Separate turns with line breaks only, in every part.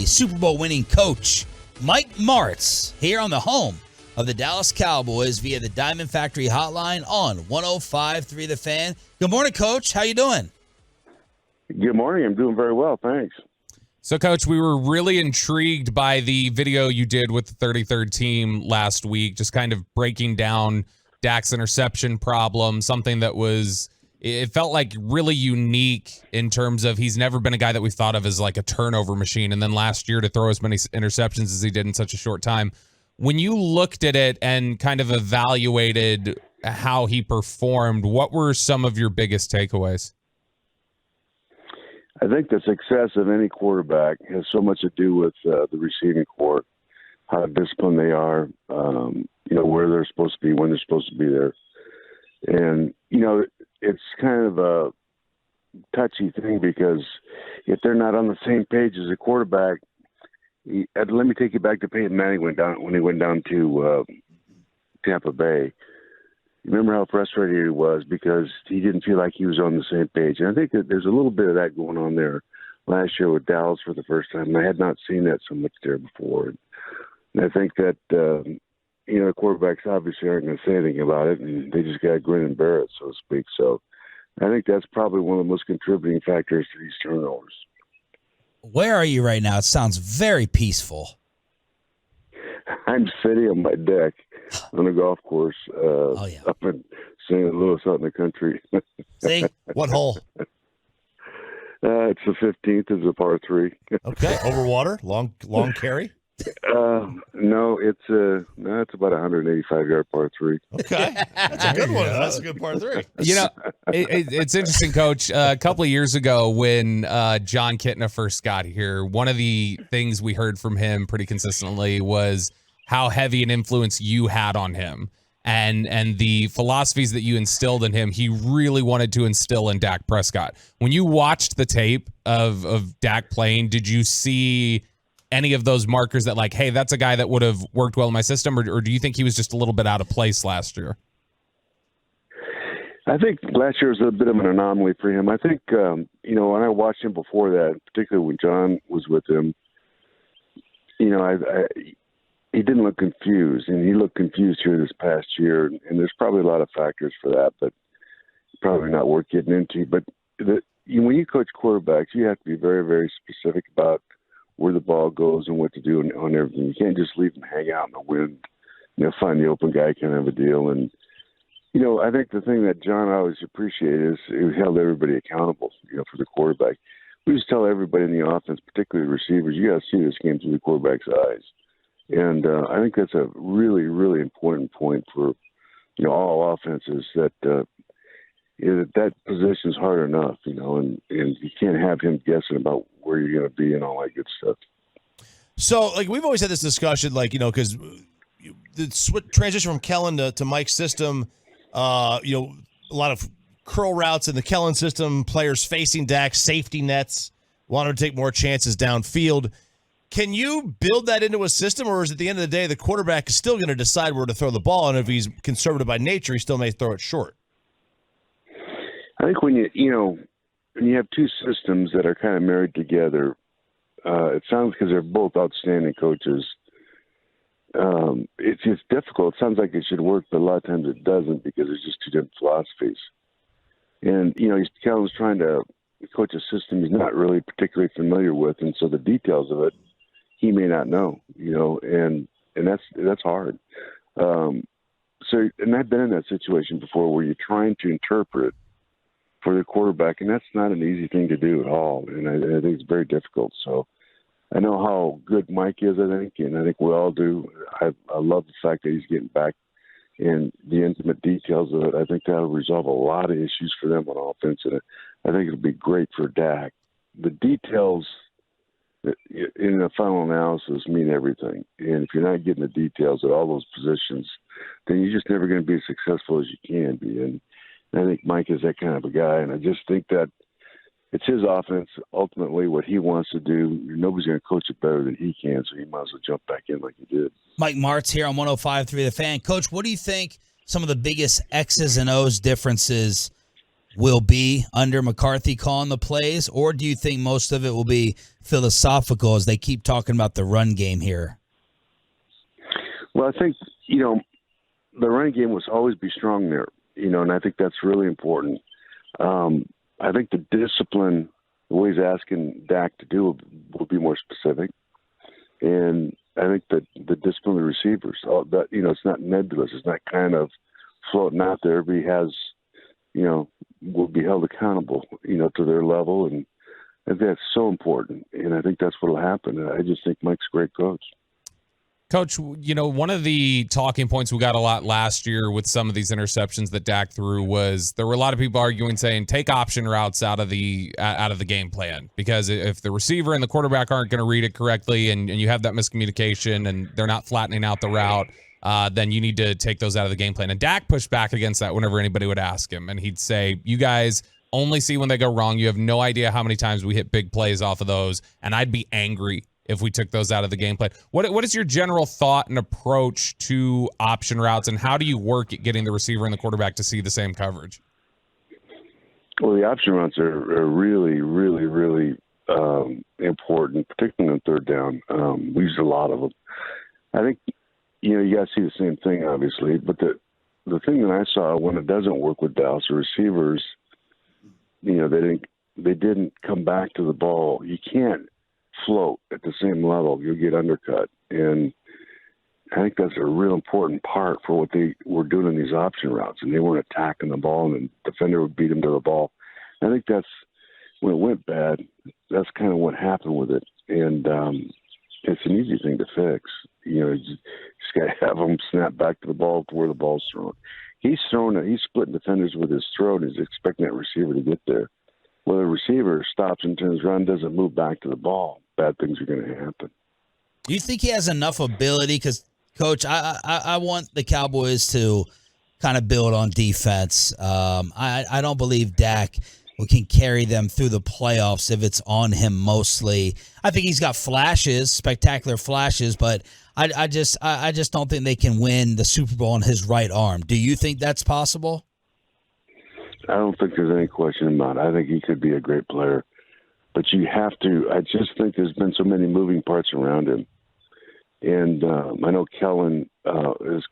the Super Bowl winning coach, Mike Martz, here on the home of the Dallas Cowboys via the Diamond Factory hotline on 105.3 The Fan. Good morning, Coach. How you doing?
Good morning. I'm doing very well, thanks.
So, Coach, we were really intrigued by the video you did with the 33rd team last week, just kind of breaking down Dak's interception problem, something that it felt like really unique in terms of he's never been a guy that we thought of as like a turnover machine. And then last year to throw as many interceptions as he did in such a short time. When you looked at it and kind of evaluated how he performed, what were some of your biggest takeaways?
I think the success of any quarterback has so much to do with the receiving corps, how disciplined they are, where they're supposed to be, when they're supposed to be there. And, it's kind of a touchy thing because if they're not on the same page as a quarterback, let me take you back to Peyton Manning when he went down to Tampa Bay. Remember how frustrated he was because he didn't feel like he was on the same page. And I think that there's a little bit of that going on there last year with Dallas for the first time. I had not seen that so much there before. And I think that, the quarterbacks obviously aren't going to say anything about it, and they just got to grin and bear it, so to speak. So I think that's probably one of the most contributing factors to these turnovers.
Where are you right now? It sounds very peaceful.
I'm sitting on my deck on a golf course up in St. Louis out in the country.
See?
What hole?
It's the 15th. It's a par 3.
Okay. Over water? Long carry?
No, it's about 185-yard par 3.
Okay. That's a good one. That's a good par 3.
It's interesting, Coach. A couple of years ago when John Kitna first got here, one of the things we heard from him pretty consistently was how heavy an influence you had on him and the philosophies that you instilled in him. He really wanted to instill in Dak Prescott. When you watched the tape of Dak playing, did you see any of those markers that like, hey, that's a guy that would have worked well in my system, or do you think he was just a little bit out of place last year?
I think last year was a bit of an anomaly for him. I think, when I watched him before that, particularly when John was with him, he didn't look confused, and he looked confused here this past year, and there's probably a lot of factors for that, but probably not worth getting into. But when you coach quarterbacks, you have to be very, very specific about where the ball goes and what to do on everything. You can't just leave them hang out in the wind, find the open guy kind of a deal. And, I think the thing that John always appreciated is he held everybody accountable, for the quarterback. We just tell everybody in the offense, particularly the receivers, you got to see this game through the quarterback's eyes. And I think that's a really, really important point for, all offenses that that position's hard enough, and you can't have him guessing about where you're going to be and all that good stuff.
So, we've always had this discussion, because the transition from Kellen to Mike's system, a lot of curl routes in the Kellen system, players facing Dak, safety nets, wanting to take more chances downfield. Can you build that into a system, or is at the end of the day, the quarterback is still going to decide where to throw the ball, and if he's conservative by nature, he still may throw it short?
I think when you have two systems that are kind of married together, it sounds because they're both outstanding coaches. It's difficult. It sounds like it should work, but a lot of times it doesn't because it's just two different philosophies. And Kellen's trying to coach a system he's not really particularly familiar with, and so the details of it he may not know. And that's hard. And I've been in that situation before where you're trying to interpret for the quarterback, and that's not an easy thing to do at all. And I think it's very difficult. So I know how good Mike is, I think we all do. I love the fact that he's getting back in the intimate details of it. I think that'll resolve a lot of issues for them on offense, and I think it'll be great for Dak. The details in the final analysis mean everything. And if you're not getting the details at all those positions, then you're just never going to be as successful as you can be. And I think Mike is that kind of a guy, and I just think that it's his offense, ultimately what he wants to do. Nobody's going to coach it better than he can, so he might as well jump back in like he did.
Mike Martz here on 105.3 The Fan. Coach, what do you think some of the biggest X's and O's differences will be under McCarthy calling the plays, or do you think most of it will be philosophical as they keep talking about the run game here?
Well, I think, the running game will always be strong there, and I think that's really important. I think the discipline, the way he's asking Dak to do will be more specific. And I think that the discipline of the receivers, it's not nebulous. It's not kind of floating out there. Everybody has, will be held accountable, to their level. And I think that's so important. And I think that's what will happen. I just think Mike's a great coach.
Coach, one of the talking points we got a lot last year with some of these interceptions that Dak threw was there were a lot of people arguing, saying take option routes out of the game plan, because if the receiver and the quarterback aren't going to read it correctly and you have that miscommunication and they're not flattening out the route, then you need to take those out of the game plan. And Dak pushed back against that whenever anybody would ask him, and he'd say, you guys only see when they go wrong. You have no idea how many times we hit big plays off of those, and I'd be angry if we took those out of the game plan. What is your general thought and approach to option routes, and how do you work at getting the receiver and the quarterback to see the same coverage?
Well, the option routes are really, really, really important, particularly on third down. We use a lot of them. I think, you got to see the same thing, obviously, but the thing that I saw when it doesn't work with Dallas, the receivers, they didn't come back to the ball. You can't float at the same level. You'll get undercut. And I think that's a real important part for what they were doing in these option routes. And they weren't attacking the ball, and the defender would beat them to the ball. I think that's when it went bad, that's kind of what happened with it. And it's an easy thing to fix. You just got to have them snap back to the ball to where the ball's thrown. He's splitting defenders with his throat, and he's expecting that receiver to get there. Well, the receiver stops and turns around, doesn't move back to the ball, bad things are going to happen.
Do you think he has enough ability? Because, Coach, I want the Cowboys to kind of build on defense. I don't believe Dak can carry them through the playoffs if it's on him mostly. I think he's got flashes, spectacular flashes, but I just don't think they can win the Super Bowl on his right arm. Do you think that's possible?
I don't think there's any question about it. I think he could be a great player. But you have to – I just think there's been so many moving parts around him. And I know Kellen is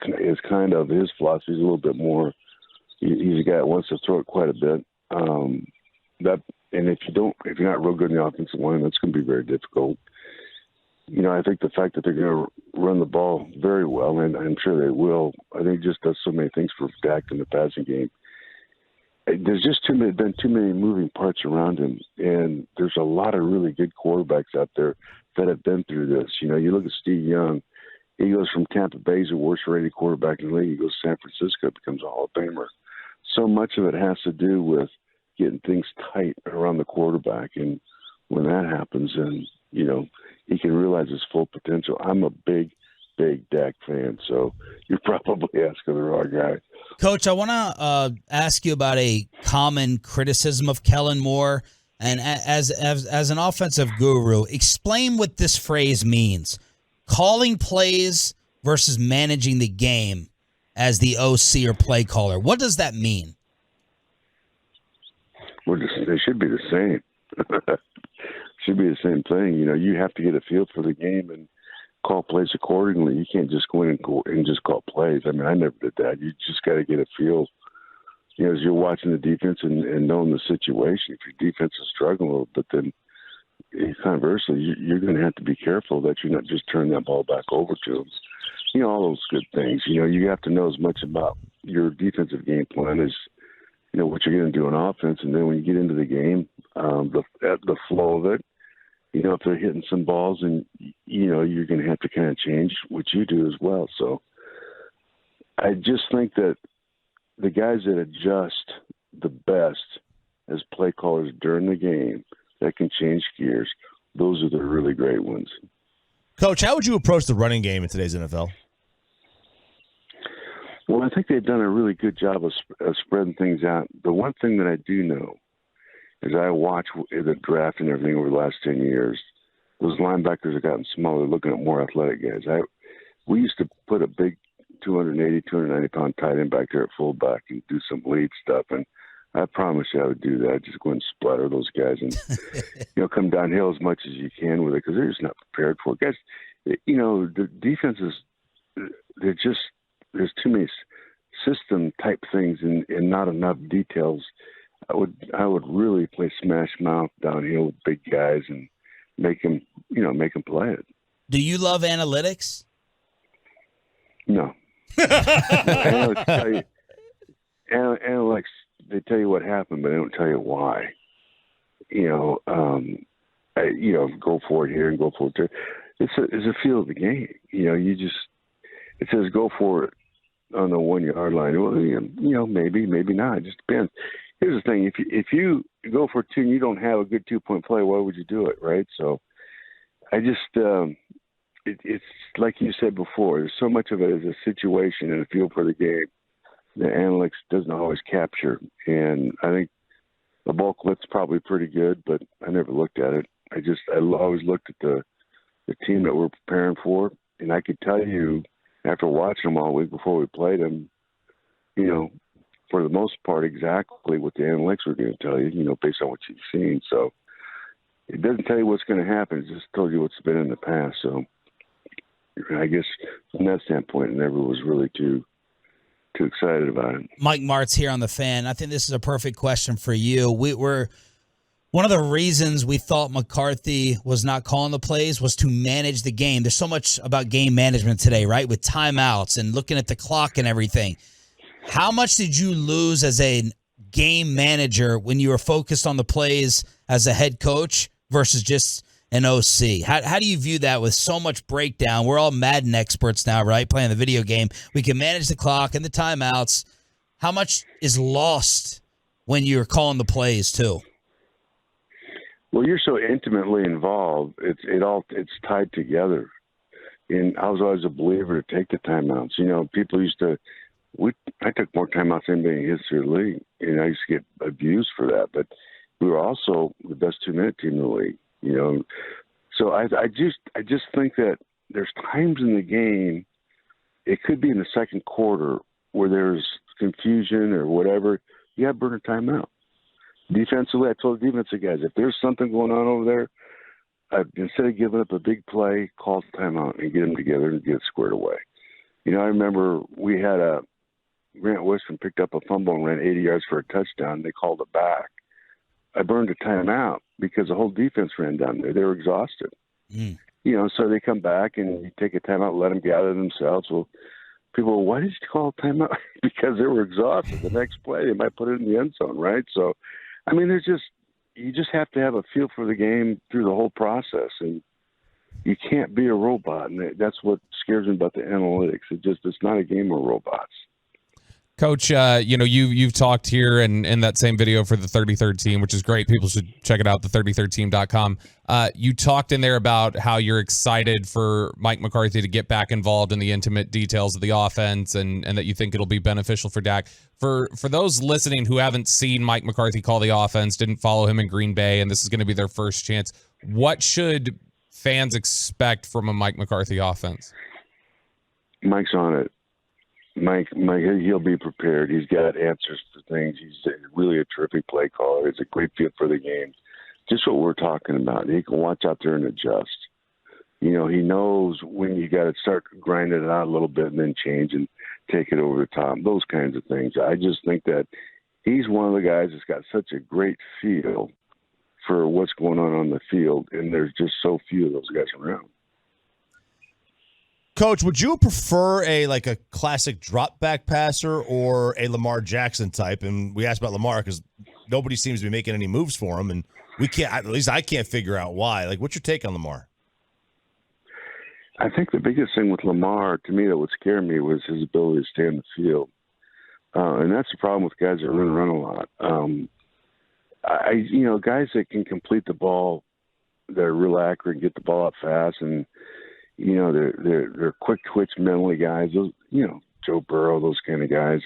kind of – his philosophy is a little bit more – he's a guy that wants to throw it quite a bit. And if you're not real good in the offensive line, that's going to be very difficult. I think the fact that they're going to run the ball very well, and I'm sure they will, I think it just does so many things for Dak in the passing game. There's just been too many moving parts around him, and there's a lot of really good quarterbacks out there that have been through this. You look at Steve Young. He goes from Tampa Bay, he's the worst-rated quarterback in the league. He goes to San Francisco, becomes a Hall of Famer. So much of it has to do with getting things tight around the quarterback, and when that happens, then he can realize his full potential. I'm a big Dak fan, so you're probably asking the wrong guy.
Coach, I want to ask you about a common criticism of Kellen Moore. And as an offensive guru, explain what this phrase means. Calling plays versus managing the game as the OC or play caller. What does that mean?
Well, they should be the same. Should be the same thing. You have to get a feel for the game and call plays accordingly. You can't just go in and just call plays. I mean, I never did that. You just got to get a feel, as you're watching the defense and knowing the situation. If your defense is struggling a little bit, then conversely, you're going to have to be careful that you're not just turning that ball back over to them. All those good things. You have to know as much about your defensive game plan as what you're going to do on offense. And then when you get into the game, the flow of it, if they're hitting some balls, and you're going to have to kind of change what you do as well. So I just think that the guys that adjust the best as play callers during the game that can change gears, those are the really great ones.
Coach, how would you approach the running game in today's NFL?
Well, I think they've done a really good job of spreading things out. The one thing that I do know is I watch the draft and everything over the last 10 years, those linebackers have gotten smaller, looking at more athletic guys. We used to put a big 280, 290-pound tight end back there at fullback and do some lead stuff. And I promise you I would do that. Just go and splatter those guys and, come downhill as much as you can with it because they're just not prepared for it. Guys, the defenses, there's too many system type things and not enough details. I would really play smash mouth downhill with big guys and make them play it.
Do you love analytics?
No. Analytics they tell you what happened, but they don't tell you why. Go for it here and go for it there. It's a feel of the game. It says go for it on the 1 yard line. Well, maybe not. It just depends. Here's the thing: if you go for two and you don't have a good 2-point play, why would you do it, right? So, I just it's like you said before. There's so much of it as a situation and a feel for the game. The analytics doesn't always capture, and I think the ball clip's probably pretty good, but I never looked at it. I always looked at the team that we're preparing for, and I could tell you after watching them all week before we played them, for the most part, exactly what the analytics were going to tell you, based on what you've seen. So it doesn't tell you what's going to happen. It just told you what's been in the past. So I guess from that standpoint, I never was really too excited about it.
Mike Martz here on The Fan. I think this is a perfect question for you. We're one of the reasons we thought McCarthy was not calling the plays was to manage the game. There's so much about game management today, right? With timeouts and looking at the clock and everything. How much did you lose as a game manager when you were focused on the plays as a head coach versus just an OC? How do you view that with so much breakdown? We're all Madden experts now, right? Playing the video game. We can manage the clock and the timeouts. How much is lost when you're calling the plays too?
Well, you're so intimately involved. It's tied together. And I was always a believer to take the timeouts. People used to. I took more timeouts than anybody in the history of the league, and I used to get abused for that. But we were also the best 2-minute team in the league. So I just think that there's times in the game, it could be in the second quarter where there's confusion or whatever. You have to burn a timeout. Defensively, I told the defensive guys, if there's something going on over there, instead of giving up a big play, call the timeout and get them together and get it squared away. I remember we had Grant Wistrom picked up a fumble and ran 80 yards for a touchdown. They called it back. I burned a timeout because the whole defense ran down there. They were exhausted. So they come back and you take a timeout, let them gather themselves. Well, people go, why did you call a timeout? Because they were exhausted. The next play, they might put it in the end zone, right? So, you just have to have a feel for the game through the whole process. And you can't be a robot. And that's what scares me about the analytics. It's not a game of robots.
Coach, you've talked here and in that same video for the 33rd team, which is great. People should check it out, the 33rdteam.com. You talked in there about how you're excited for Mike McCarthy to get back involved in the intimate details of the offense and that you think it'll be beneficial for Dak. For those listening who haven't seen Mike McCarthy call the offense, didn't follow him in Green Bay, and this is going to be their first chance, what should fans expect from a Mike McCarthy offense?
Mike's on it. Mike, he'll be prepared. He's got answers for things. He's really a terrific play caller. He's a great feel for the game. Just what we're talking about. He can watch out there and adjust. He knows when you got to start grinding it out a little bit and then change and take it over the top. Those kinds of things. I just think that he's one of the guys that's got such a great feel for what's going on the field, and there's just so few of those guys around.
Coach, would you prefer a classic drop back passer or a Lamar Jackson type? And we asked about Lamar because nobody seems to be making any moves for him, and we can't. At least I can't figure out why. What's your take on Lamar?
I think the biggest thing with Lamar, to me, that would scare me was his ability to stay in the field, and that's the problem with guys that run a lot. Guys that can complete the ball, they're real accurate, get the ball up fast, and they're quick twitch mentally guys. Those, Joe Burrow, those kind of guys.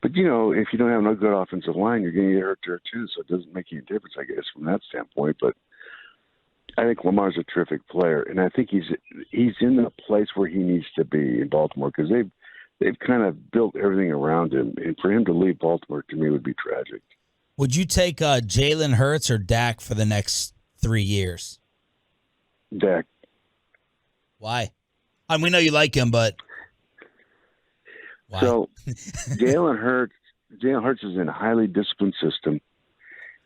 But if you don't have no good offensive line, you're going to get hurt there too. So it doesn't make any difference, I guess, from that standpoint. But I think Lamar's a terrific player, and I think he's in the place where he needs to be in Baltimore because they've kind of built everything around him, and for him to leave Baltimore to me would be tragic.
Would you take Jalen Hurts or Dak for the next 3 years?
Dak.
Why? I mean, we know you like him, but why?
So Jalen Hurts is in a highly disciplined system.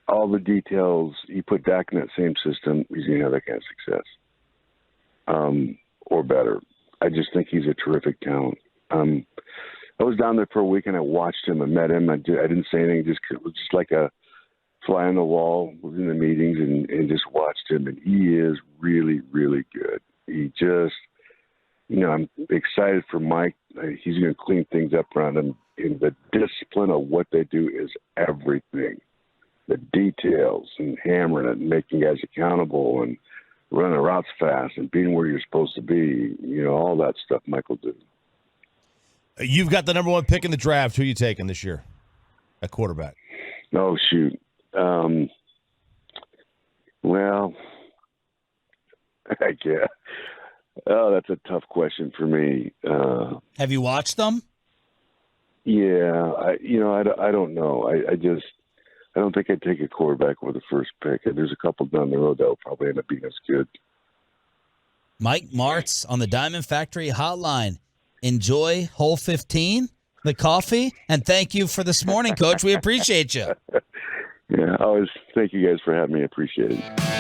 All the details, you put Dak in that same system, he's going to have that kind of success. Or better. I just think he's a terrific talent. I was down there for a week and I watched him. I met him. I didn't say anything. It was just like a fly on the wall. Was in the meetings and just watched him. And he is really, really good. He just, I'm excited for Mike. He's going to clean things up around him. And the discipline of what they do is everything. The details and hammering it and making guys accountable and running the routes fast and being where you're supposed to be. All that stuff Michael did.
You've got the number 1 pick in the draft. Who are you taking this year at quarterback?
Oh, shoot. Well, I guess. Oh, that's a tough question for me.
Have you watched them?
Yeah, I don't know. I don't think I'd take a quarterback with the first pick. There's a couple down the road that will probably end up being as good.
Mike Martz on the Diamond Factory Hotline. Enjoy Hole 15, the coffee, and thank you for this morning, Coach. We appreciate you.
Yeah, thank you guys for having me. I appreciate it.